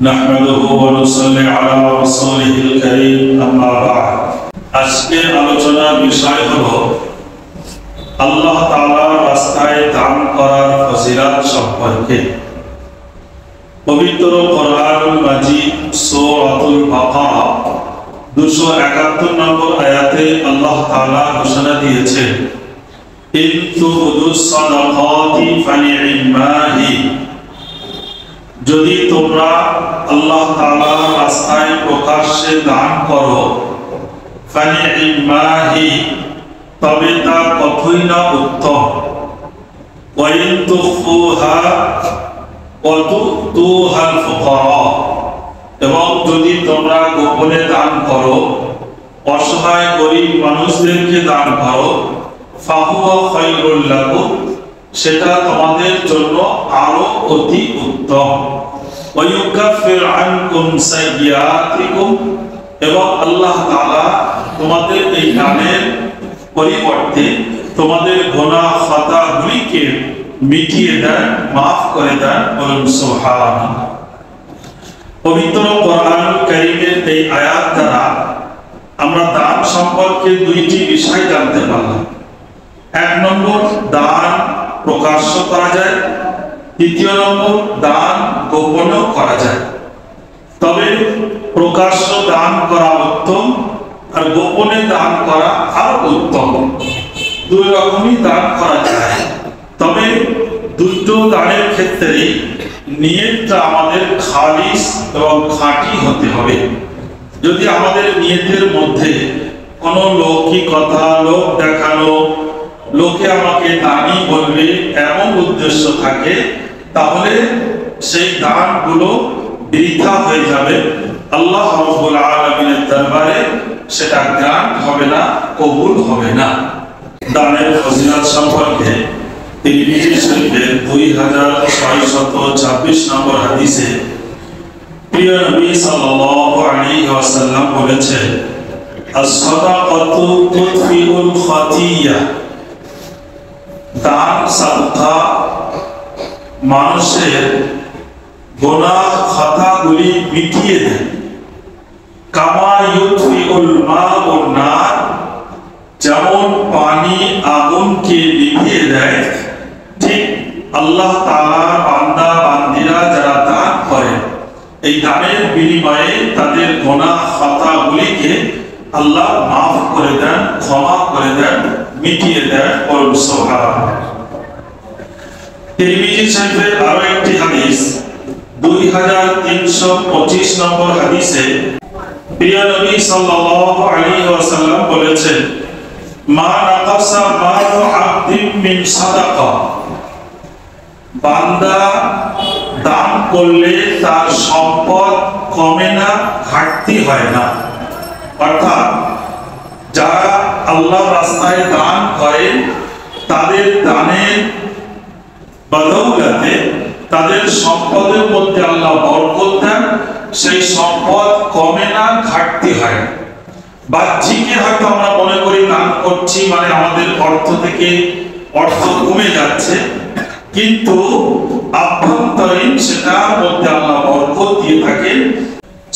نحمده ونصلي على رسوله الكريم أما بعد আজকে আলোচনার বিষয় হলো আল্লাহ তাআলার রাস্তায় দান করার ফজিলত সম্পর্কে। পবিত্র কোরআনুল মাজিদ সূরাতুল বাকারা 271 নম্বর আয়াতে আল্লাহ তাআলা ঘোষণা দিয়েছেন, ইন তুবদুস সাদাকাতি ফানি'মাহি, যদি তোমরা আল্লাহ তাআলার রাস্তায় প্রকাশ্যে দান করো, ফানি'মাহি, তবে তা কতই না উত্তম। ওয়া ইন তুখফুহা ওয়া তু'তুহাল ফুকারা, এবং যদি তোমরা গোপনে দান করো, অসহায় গরীব মানুষদেরকে দান করো, ফাহুয়া খায়রুল লাকুম, সেটা তোমাদের জন্য আরো অতি উত্তম। ওয়া ইউকাফির আনকুম সাইয়্যাতিকুম, এবং আল্লাহ তাআলা তোমাদের এই দানের পরিবর্তে তোমাদের গুনাহ খাতাগুলিকে মিটিয়ে দেন, মাফ করে দেন। বলুন সুবহানাল্লাহ। পবিত্র কোরআনুল কারীমের এই আয়াত দ্বারা আমরা দান সম্পর্কে দুইটি বিষয় জানতে পারলাম। এক নম্বর, দান প্রকাশ্য করা যায়। দ্বিতীয় নম্বর, দান গোপনেও করা যায়। তবে প্রকাশ্য দান করা উত্তম, আর গোপনে দান করা আরো উত্তম। দুই রকমই দান করা যায়। তবে দুটো দানের ক্ষেত্রে নিয়তটা আমাদের খালিস এবং খাঁটি হতে হবে। যদি আমাদের নিয়তের মধ্যে কোনো লৌকিকতা, লোক দেখানো, লোকে আমাকে দানি বলবে, এমন উদ্দেশ্য থাকে, তাহলে সেই দানগুলো বৃথা হয়ে যাবে। আল্লাহ রাব্বুল আলামিনের দরবারে সেটা গ্রান্ট হবে না, কবুল হবে না। দানের ফজিলত সম্পর্কে তিরমিজি শরীফের 2626 নম্বর হাদিসে প্রিয় নবী সাল্লাল্লাহু আলাইহি ওয়াসাল্লাম বলেছেন, আস-সাদাকাতু তুতফিউল খাতিয়া, দান সাদকা মানুষের গুনাহ খাতাগুলি মিটিয়ে দেয়। কামা ইউতফিউল মাউন নার, যেমন পানি আগুনকে নিভিয়ে দেয়, ঠিক আল্লাহ তাআলার বান্দা বান্দিরা যারা দান করে, এই দানের বিনিময়ে তাদের গুনাহ খাতাগুলিকে আল্লাহ মাফ করে দেন, ক্ষমা করে দেন, মিটিয়ে দেন। বলুন সুবহানাল্লাহ। তিরমিজি শরীফের আরো একটি হাদিস 2325 নম্বর হাদিসে প্রিয় নবী সাল্লাল্লাহু আলাইহি ওয়াসাল্লাম বলেছেন, মা নাকাসা মালু আবদিন মিন সাদাকা, বান্দা দান করলে তার সম্পদ কমে না, ঘাটতি হয় না। অর্থাৎ যারা আল্লাহর রাস্তায় দান করে, তাদের দানের বদৌলতে তাদের সম্পদের মধ্যে আল্লাহ বরকত দেন, সেই সম্পদ কমে না, ঘাটতি হয় না। বাহ্যিকে হয়তো আমরা মনে করি দান করছি মানে আমাদের অর্থ থেকে অর্থ কমে যাচ্ছে, কিন্তু আভ্যন্তরীণ সেটার মধ্যে আল্লাহ বরকত দিয়ে থাকেন।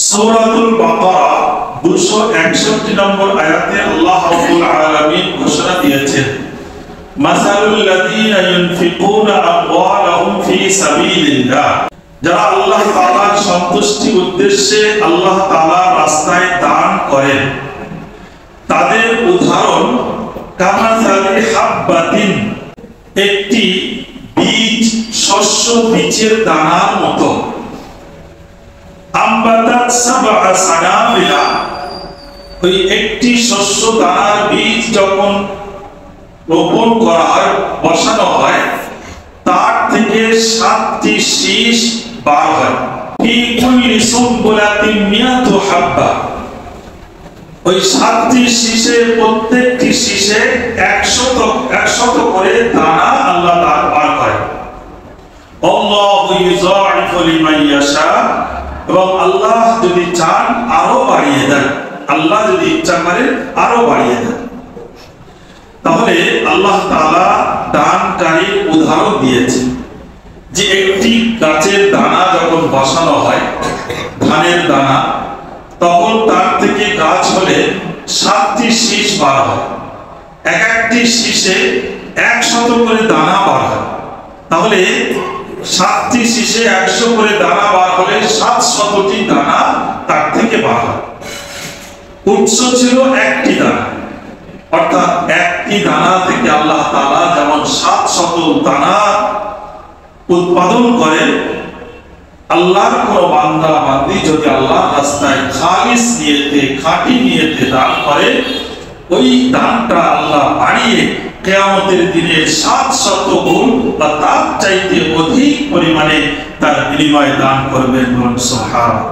সূরাতুল বাকারা 261 নম্বর আয়াতে আল্লাহ রাব্বুল আলামিন ঘোষণা দিয়েছেন, মাসালুল লাযীনা ইউনফিকুনা আমওয়ালাহুম ফি সাবিলিল্লাহ, যারা আল্লাহ তাআলার সন্তুষ্টির উদ্দেশ্যে আল্লাহ তাআলার রাস্তায় দান করেন, তাদের উদাহরণ কামাসালি হাব্বাতিন, একটি বীজ, শস্য বীজের দানার মতো। আম্বাতাত সাবআ সানাবিলা, ওই একটি শস্য দানার বীজ যখন রোপণ করা হয়, বসানো হয়, তার থেকে 7টি শীষ বার হয়। ফি কুল্লি সুনবুলাতিন মিয়াতু হাব্বা, ওই 7টি শীষে প্রত্যেকটি শীষে 100 করে দানা আল্লাহ তাআলা বার করে। আল্লাহু ইউযাইফু লিমান ইয়াশা, এবং আল্লাহ যদি চান আরো বাড়িয়ে দেন, আল্লাহ যদি ইচ্ছা করেন আরো বাড়িয়ে দেন। তাহলে আল্লাহ তাআলা দানকারীর উদাহরণ দিয়েছেন যে একটি গাছের দানা যখন বসানো হয়, ধানের দানা, তখন তার থেকে গাছ হলে 7টি শীষ বার হয়। এক একটি শীষে 100 করে দানা বার হয়। তাহলে 7টি শীষে 100 করে দানা বার হলে 700টি দানা তার থেকে বার হয়। উৎস ছিল একটি দানা, অর্থাৎ একটি দানা থেকে আল্লাহ তাআলা যেমন 700 দানা উৎপাদন করেন। আল্লাহর কোন বান্দা বান্দি যদি আল্লাহর রাস্তায় খালিস নিয়তে, খাঁটি নিয়তে দান করে, ওই দানটা আল্লাহ বাড়িয়ে কিয়ামতের দিনে 700 গুণ বা তার চাইতে অধিক পরিমাণে তার বিনিময়ে দান করবেন। সুবহানাল্লাহ।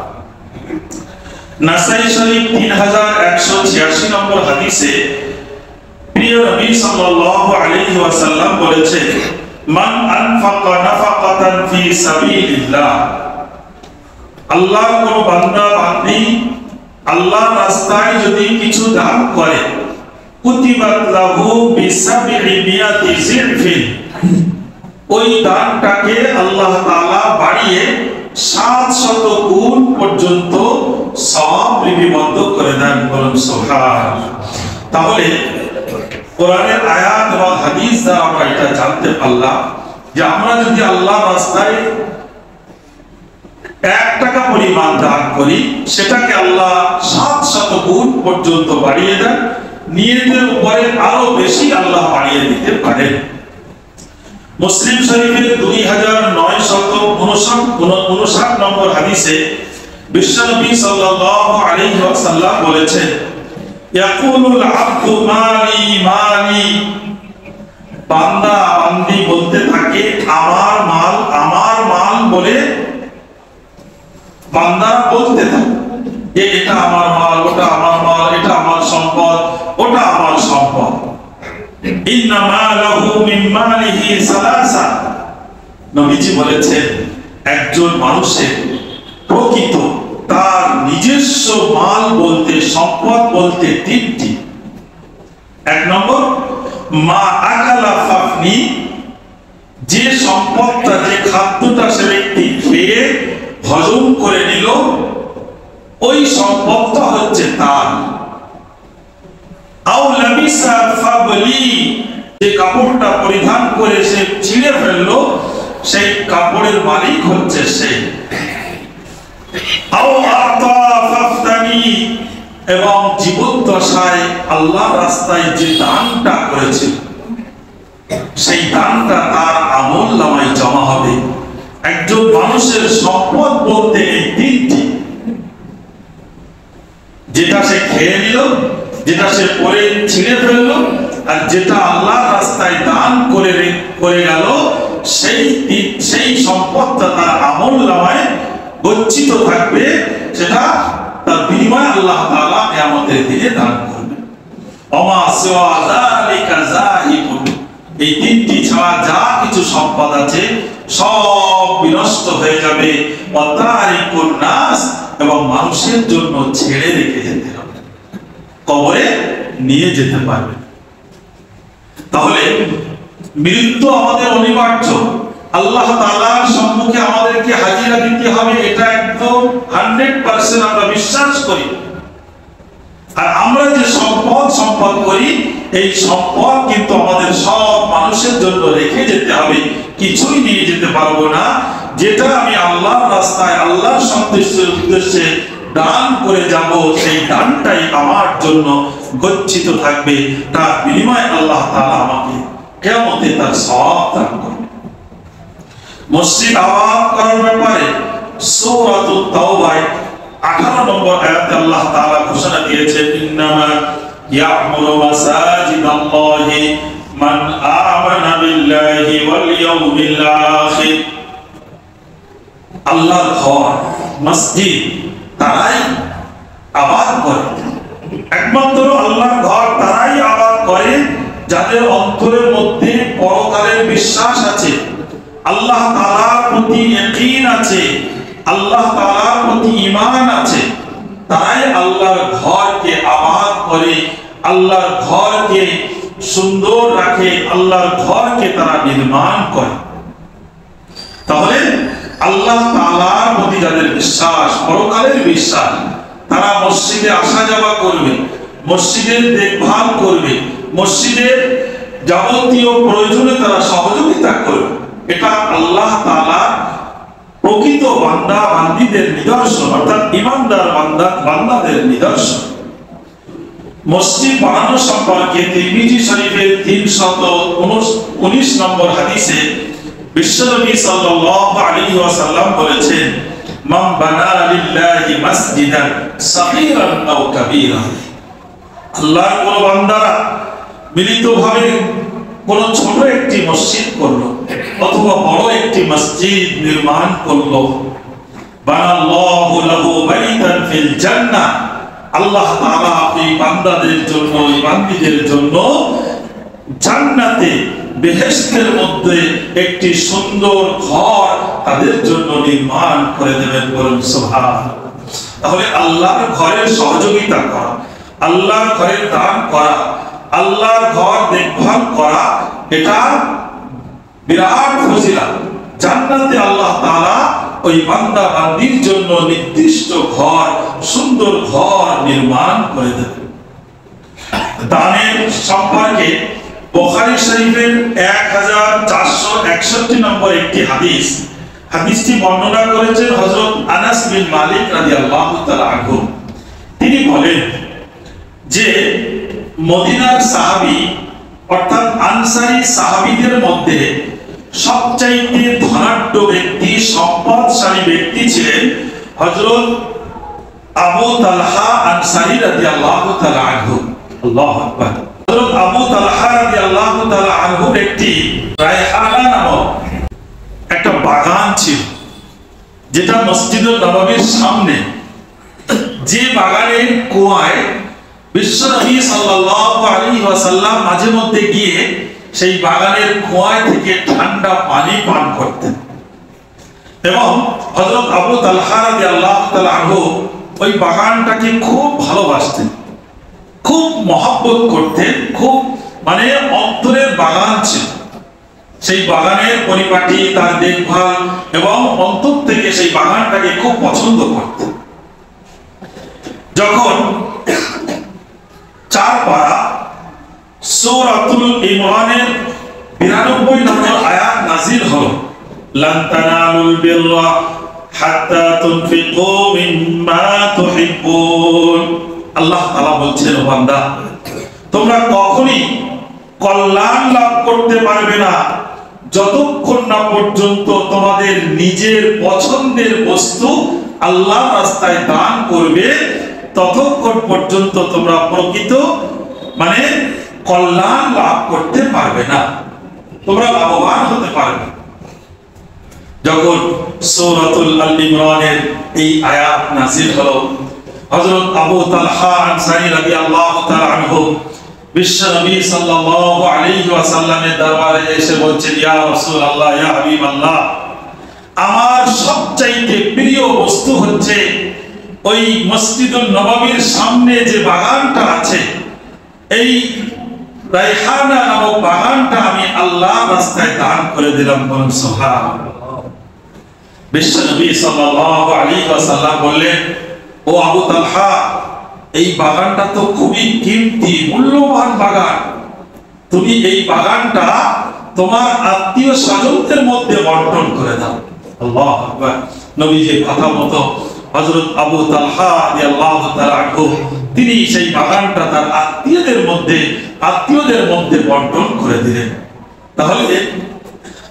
নাসাই শরীফ 3186 নম্বর হাদিসে প্রিয় নবী সাল্লাল্লাহু আলাইহি ওয়াসাল্লাম বলেছেন, মান আনফাকা নাফাকাতান ফি সাবিলিল্লাহ, আল্লাহর কোন বান্দা বান্দি আল্লাহর রাস্তায় যদি কিছু দান করে, কুতিবাত লাহু বিসাবঈ মিয়াতি জিরফিন, ওই দানটাকে আল্লাহ তাআলা বাড়িয়ে 700 গুণ পর্যন্ত সওয়াব লিপিবদ্ধ করে দেন। বলুন সুবহানাল্লাহ। তাহলে কোরআনের আয়াত এবং হাদিস দ্বারা আমরা এটা জানতে পারলাম যে আমরা যদি আল্লাহর রাস্তায় 1 টাকা পরিমাণ দান করি, সেটাকে আল্লাহ 700 গুণ পর্যন্ত বাড়িয়ে দেন। নিয়তের উপরে আরো বেশি আল্লাহ বাড়িয়ে দিতে পারেন। মুসলিম শরীফের 2959 নম্বর হাদিসে বিশ্বনবী সাল্লাল্লাহু আলাইহি ওয়াসাল্লাম বলেছেন, ইয়াকুলুল আবদু মালি মালি, বান্দা বান্দি বলতে থাকে আমার মাল বলে বান্দা বলতে থাকে যে এটা আমার মাল, ওটা আমার মাল, এটা আমার সম্পদ, ওটা আমার সম্পদ। ইন্নামা লাহু মিন মালিহি সালাসা, নবীজি বলেছেন একজন মানুষের প্রকৃত তার নিজস্ব মাল বলতে, সম্পদ বলতে 3টি। 1 নম্বর মা আকালা ফাফনি, যে সম্পদটা, যে খাদ্যটা সে ব্যক্তি খেয়ে হজম করে নিল, ওই সম্পদটা হচ্ছে তার। আও লাবিসা ফাবলি, যে কাপড়টা পরিধান করে সে ছিঁড়ে ফেললো, সেই কাপড়ের মালিক হচ্ছে সে। আও আতা ফাফতানি, এবং জীবদ্দশায় আল্লাহর রাস্তায় যে দানটা করেছিল, সেই দানটা তার আমলনামায় জমা হবে। একজন মানুষের সম্পদ বলতে এই 3টি, যেটা সে খেয়ে নিল, যেটা সে পরে ছিঁড়ে ফেললো, আর যেটা আল্লাহর রাস্তায় দান করে গেল, সেই সম্পদটা তার আমলনামায় গচ্ছিত থাকবে। সেটা তার বিনিময়ে আল্লাহ তাআলা কিয়ামতের দিনে দান করবেন। ওমা সিওয়া যালিকা যাহিবুন, এই 3টি ছাড়া যা কিছু সম্পদ আছে সব বিনষ্ট হয়ে যাবে। ওয়াতারিকুন নাস, এবং মানুষের জন্য ছেড়ে রেখে যেতে হবে, কবরে নিয়ে যেতে পারবে। তাহলে মৃত্যু আমাদের অনিবার্য, আল্লাহ তাআলার সম্মুখে আমাদেরকে হাজিরা দিতে হবে, এটা একদম 100% আমরা বিশ্বাস করি। আর আমরা যে সম্পদ করি, এই সম্পদ কিন্তু আমাদের সব মানুষের জন্য রেখে যেতে হবে, কিছুই নিয়ে যেতে পারবো না। যেটা আমি আল্লাহর রাস্তায় আল্লাহর সন্তুষ্টির উদ্দেশ্যে দান করে যাব, সেই দানটাই আমার জন্য গচ্ছিত থাকবে। তার বিনিময়ে আল্লাহ তাআলা আমাকে কিয়ামতে তার সওয়াব দান করবে। মসজিদ আবাদ করার ব্যাপারে সূরাতুত তাওবায় 18 নম্বর আয়াতে আল্লাহ তাআলা ঘোষণা দিয়েছেন, ইন্নামা ইয়া'মুরু মাসাজিদাল্লাহি মান আমানা বিল্লাহি ওয়াল ইয়াউমিল আখির। আল্লাহর ঘর, মসজিদ তারাই আবাদ করে, একমাত্র আল্লাহর ঘর তারাই আবাদ করে যাদের অন্তরের মধ্যে পরকালের বিশ্বাস আছে, আল্লাহ তাআলার প্রতি ইয়াকিন আছে, আল্লাহ তাআলার প্রতি ঈমান আছে। তারাই আল্লাহর ঘরকে আবাদ করে, আল্লাহর ঘরকে সুন্দর রাখে, আল্লাহর ঘরকে তারা নির্মাণ করে। তাহলে আল্লাহ তাআলার প্রতি যাদের বিশ্বাস, পরকালের বিশ্বাস, তারা মসজিদে আসা যাওয়া করবে, মসজিদের দেখভাল করবে, মসজিদের যাবতীয় প্রয়োজনে তারা সহযোগিতা করবে। এটা আল্লাহ তাআলা প্রকৃত বান্দা বান্দীদের নিদর্শন, অর্থাৎ ঈমানদার বান্দাদের নিদর্শন। মসজিদ বানানো সম্পর্কে তিরমিজি শরীফের 319 নম্বর হাদিসে বিশ্বনবী সাল্লাল্লাহু আলাইহি ওয়াসাল্লাম বলেছেন, মান বানা লিল্লাহি মাসজিদান সাগীরান আও কাবীরা, আল্লাহর কোন বান্দারা মিলিতভাবে কোন ছোট একটি মসজিদ করলো অথবা বড় একটি মসজিদ নির্মাণ করলো, বানাল্লাহু লাহু বাইতান ফিল জান্নাহ, আল্লাহ তাআলা এই বান্দাদের জন্য, এই বান্দীদের জন্য জান্নাতে, বেহেশতের মধ্যে একটি সুন্দর ঘর তাদের জন্য নির্মাণ করে দেবেন। বলুন সুবহানাল্লাহ। তাহলে আল্লাহর ঘরের সহযোগিতা করা, আল্লাহর ঘরের দান করা, আল্লাহর ঘর দেখভাল করা, এটা বিরাট ফজিলত। জান্নাতে আল্লাহ তাআলা ওই বান্দা বান্দীর জন্য নির্দিষ্ট ঘর, সুন্দর ঘর নির্মাণ করে দেবেন। দানের সম্পর্কে বুখারী শরীফের 1461 নম্বর একটি হাদিস, হাদিসটি বর্ণনা করেছেন হযরত আনাস বিন মালিক রাদিয়াল্লাহু তাআলা আনহু। তিনি বলেন যে মদিনার সাহাবী অর্থাৎ আনসারী সাহাবীদের মধ্যে সবচাইতে ধনাঢ্য ব্যক্তি, সম্পদশালী ব্যক্তি ছিলেন হযরত আবু তালহা আনসারী রাদিয়াল্লাহু তাআলা আনহু। আল্লাহু আকবার। হযরত আবু তালহা রাদিয়াল্লাহু তাআলা আনহুর একটি রায়হানা নামক একটা বাগান ছিল, যেটা মসজিদুল নববীর সামনে। যে বাগানের কুয়ায় বিশ্বনবী সাল্লাল্লাহু আলাইহি ওয়াসাল্লাম মাঝে মধ্যে গিয়ে সেই বাগানের কুয়ায় থেকে ঠান্ডা পানি পান করতেন। এবং হযরত আবু তালহা রাদিয়াল্লাহু তাআলা আনহু ওই বাগানটাকে খুব ভালোবাসতেন, খুব মহব্বত করতেন, খুব মানে অন্তরের বাগান ছিল। সেই বাগানের পরিপাটি, তার দেখভাল এবং অন্তর থেকে সেই বাগানটাকে খুব পছন্দ করতেন। যখন 4 পারা সূরাতুল ইমরানের 92 নম্বর আয়াত নাযিল হলো, লান তানালুল বিররা হাত্তা তুনফিকু মিম্মা তুহিব্বুন, আল্লাহ তাআলা বলছেন, ও বান্দা, তোমরা কখনোই কল্যাণ লাভ করতে পারবে না যতক্ষণ না পর্যন্ত তোমাদের নিজের পছন্দের বস্তু আল্লাহর রাস্তায় দান করবে, ততক্ষণ পর্যন্ত তোমরা প্রকৃত মানে কল্যাণ লাভ করতে পারবে না, তোমরা লাভবান হতে পারবে। যখন সূরাতুল আল ইমরানের এই আয়াত নাযিল হলো, হযরত আবু তালহা আনসারী রাদিয়াল্লাহু তাআলা আনহু বিশ্বনবী সাল্লাল্লাহু আলাইহি ওয়াসাল্লামের দরবারে এসে বলছেন, ইয়া রাসূলুল্লাহ, ইয়া হাবিবাল্লাহ, আমার সবচাইতে প্রিয় বস্তু হচ্ছে ওই মসজিদুল নববীর সামনে যে বাগানটা আছে, এই রায়হানা নামক বাগানটা আমি আল্লাহর রাস্তায় দান করে দিলাম। বলুন সুবহানাল্লাহ। বিশ্বনবী সাল্লাল্লাহু আলাইহি ওয়াসাল্লাম বললেন, ও আবু তালহা, এই বাগানটা তো খুবই কিমতি, মূল্যবান বাগান, তুমি এই বাগানটা তোমার আত্মীয় স্বজনদের মধ্যে বন্টন করে দাও। আল্লাহু আকবার। নবীজির কথা মতো হযরত আবু তালহা রাদিয়াল্লাহু তাআলা আনহু তিনি সেই বাগানটা তার আত্মীয়দের মধ্যে বন্টন করে দিলেন। তাহলে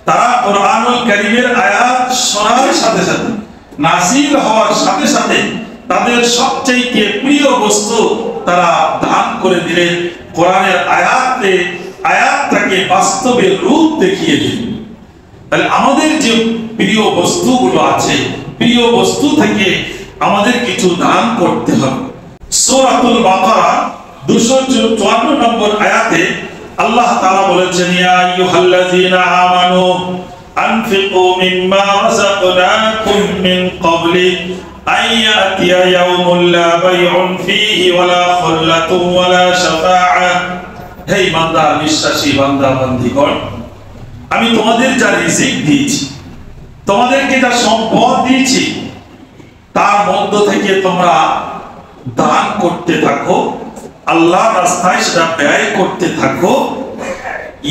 তারা কোরআনুল কারীমের আয়াত শোনার সাথে সাথে, নাযিল হওয়ার সাথে সাথে তাদের সবচেয়ে প্রিয় বস্তু তারা দান করে দিলেন, কোরআনের আয়াতটাকে বাস্তবে রূপ দেখিয়ে দিলেন। তাহলে আমাদের যে প্রিয় বস্তুগুলো আছে, প্রিয় বস্তু থেকে আমাদের কিছু দান করতে হবে। সূরাতুল বাকারা 254 নম্বর আয়াতে আল্লাহ তাআলা বলেছেন, ইয়া আইয়ুহাল্লাযীনা আমানু আনফিকু মিম্মা রাযাকনাকুম মিন ক্বাবলি আইয়াতিয়া ইয়াউমুল লা বাইউন ফীহি ওয়ালা খুল্লাতুন ওয়ালা শাফাআ। হে ইমানদার বিশ্বাসী বান্দা বান্দীগণ, আমি তোমাদের যা রিজিক দিয়েছি তোমাদেরকে যা সম্পদ দিয়েছি তার মধ্য থেকে তোমরা দান করতে থাকো, আল্লাহর রাস্তায় সেটা ব্যয় করতে থাকো।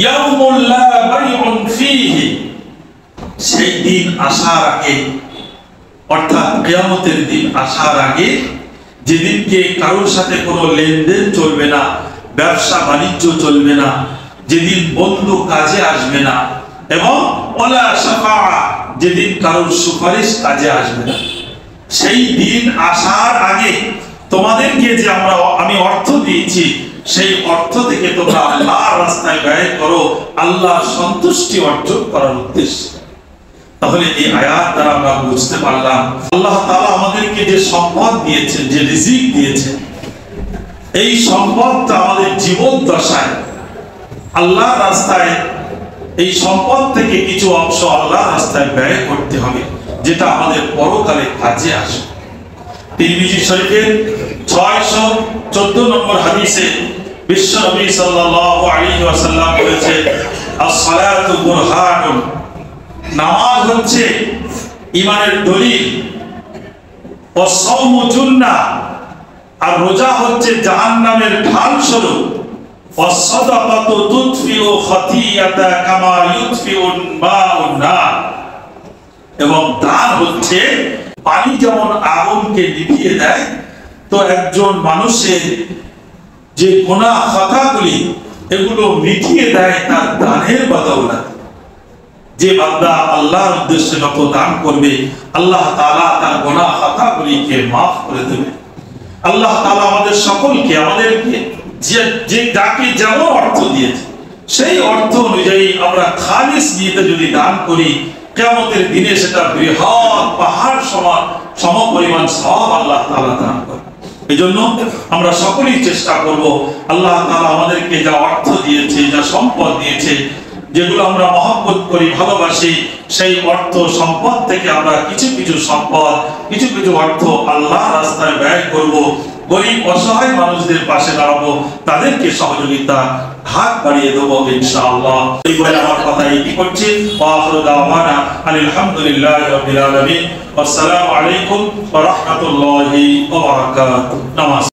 ইয়াউমুল লা বাইউন ফীহি, সেই দিন আসার আগে, অর্থাৎ কিয়ামতের দিন আসার আগে, যেদিনকে কারোর সাথে কোনো লেনদেন চলবে না, ব্যবসা বাণিজ্য চলবে না, যেদিন বন্ধু কাজে আসবে না, এবং ওয়ালা শাফাআ, যেদিন কারোর সুপারিশ কাজে আসবে না, সেই দিন আসার আগে তোমাদেরকে যে আমি অর্থ দিয়েছি, সেই অর্থ থেকে তোমরা আল্লাহর রাস্তায় ব্যয় করো, আল্লাহর সন্তুষ্টি অর্জন করার উদ্দেশ্যে। তাহলে এই আয়াত দ্বারা আমরা বুঝতে পারলাম আল্লাহ তাআলা আমাদেরকে যে সম্পদ দিয়েছেন, যে রিজিক দিয়েছেন, এই সম্পদটা আমাদের জীবন দশায় আল্লাহর রাস্তায়, এই সম্পদ থেকে কিছু অংশ আল্লাহর রাস্তায় ব্যয় করতে হবে, যেটা আমাদের পরকালে কাজে আসে। তিরমিজি শরীফের 614 নম্বর হাদিসে বিশ্ব নবী সাল্লাল্লাহু আলাইহি ওয়াসাল্লাম বলেছেন, as-salatu burhanun, নামাজ হচ্ছে ঈমানের দলিল, ওয়াস-সাওমু জুন্নাহ, আর রোজা হচ্ছে জাহান্নামের ঢাল স্বরূপ, ওয়াস-সাদাকাতু তুতফিউ খাতিয়াতা কামা ইউতফিউন মাউন নার, এবং দান হচ্ছে পানি যেমন আগুনকে নিভিয়ে দেয়, তো একজন মানুষের যে গুনাহ খাতাগুলি এগুলো মিটিয়ে দেয় তার দানের বদৌলতে। যে বান্দা আল্লাহর উদ্দেশ্যে যত দান করবে, আল্লাহ তাআলা তার গুনাহ খাতাগুলিকে মাফ করে দেবে। আল্লাহ তাআলা আমাদের সকলকে, আমাদেরকে যে যাকে যেমন অর্থ দিয়েছে, সেই অর্থ অনুযায়ী আমরা খালিস নিয়তে যদি দান করি, কিয়ামতের দিনে সেটা বৃহৎ পাহাড় সমান সমপরিমাণ সওয়াব আল্লাহ তাআলা দান করে। এজন্য আমরা সকলেই চেষ্টা করব আল্লাহ তাআলা আমাদেরকে যা অর্থ দিয়েছে, যা সম্পদ দিয়েছে, যেগুলো আমরা মহব্বত করি, ভালোবাসি, সেই অর্থ সম্পদ থেকে আমরা কিছু কিছু সম্পদ, কিছু কিছু অর্থ আল্লাহর রাস্তায় ব্যয় করব, গরিব অসহায় মানুষদের পাশে দাঁড়াবো, তাদেরকে সহযোগিতা হাত বাড়িয়ে দেবো ইনশাআল্লাহ। এই বলে আমার কথা এই করছি। ওয়া আখিরু দাওয়ানা আলহামদুলিল্লাহি রাব্বিল আলামিন। আসসালামু আলাইকুম ওয়া রাহমাতুল্লাহি ওয়া বারাকাতুহু। নামাজ